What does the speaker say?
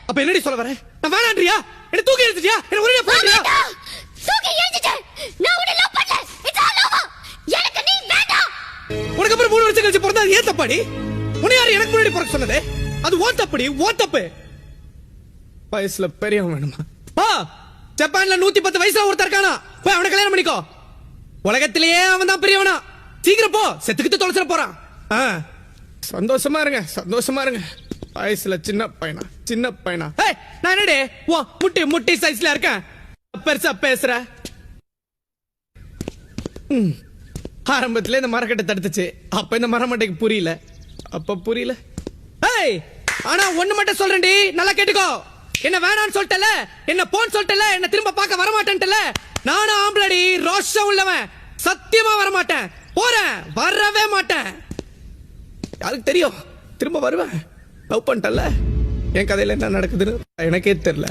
அப்ப என்னடி சொல்ல வர? நான் வேணான்றியா? என்ன தூக்கி எடுத்துட்டியா? என்ன ஒரே போறியா? தூக்கி எறிஞ்சிட்ட. நான் உன்னை லவ் பண்ணல. It's all over. எனக்கு நீ வேண்டாம். உனக்கு அப்புறம் 3 வருஷம் கழிச்சு பிறந்தா ஏன் தப்பாடி? உன்னை யாரு எனக்கு முன்னாடி பிறக்க சொன்னதே? அது ஓன் தப்புடி, ஓன் தப்பு. வயசுல பெரியவன் வேணுமா? ஜப்பான்ல 110 வயசுல ஒருத்தர் இருக்கானா, போய் அவனை கல்யாணம் பண்ணிக்கோ. உலகத்திலேயே அவன் தான் பெரியவனா. சீக்கிரம் போ, செத்துக்கிட்டு தொலைச்சிட போறான். சந்தோஷமா இருங்க, சந்தோஷமா இருங்க. வயசுல சின்ன பையனா. நான் என்னடே முட்டி சைஸ்ல இருக்கேன், பெருசா பேசுற. ஆரம்பத்துல இந்த மரக்கட்டை தடுத்துச்சு, அப்ப இந்த மரமட்டைக்கு புரியல. அப்ப புரியல. ஆனா ஒண்ணு மட்டும் சொல்றேன்டி, நல்லா கேட்டுக்கோ. என்ன வேணான்னு சொல்லிட்டல, என்ன போன்னு சொல்லிட்டல, என்ன திரும்ப பார்க்க வரமாட்டேன்ட்டல. நானும் ஆம்பளடி, ரோஷம் உள்ளவன். சத்தியமா வரமாட்டேன், போறேன், வரவே மாட்டேன். யாருக்கு தெரியும், திரும்ப வருவேன். லவ் பண்ணிட்டல, என் கதையில என்ன நடக்குதுன்னு எனக்கே தெரியல.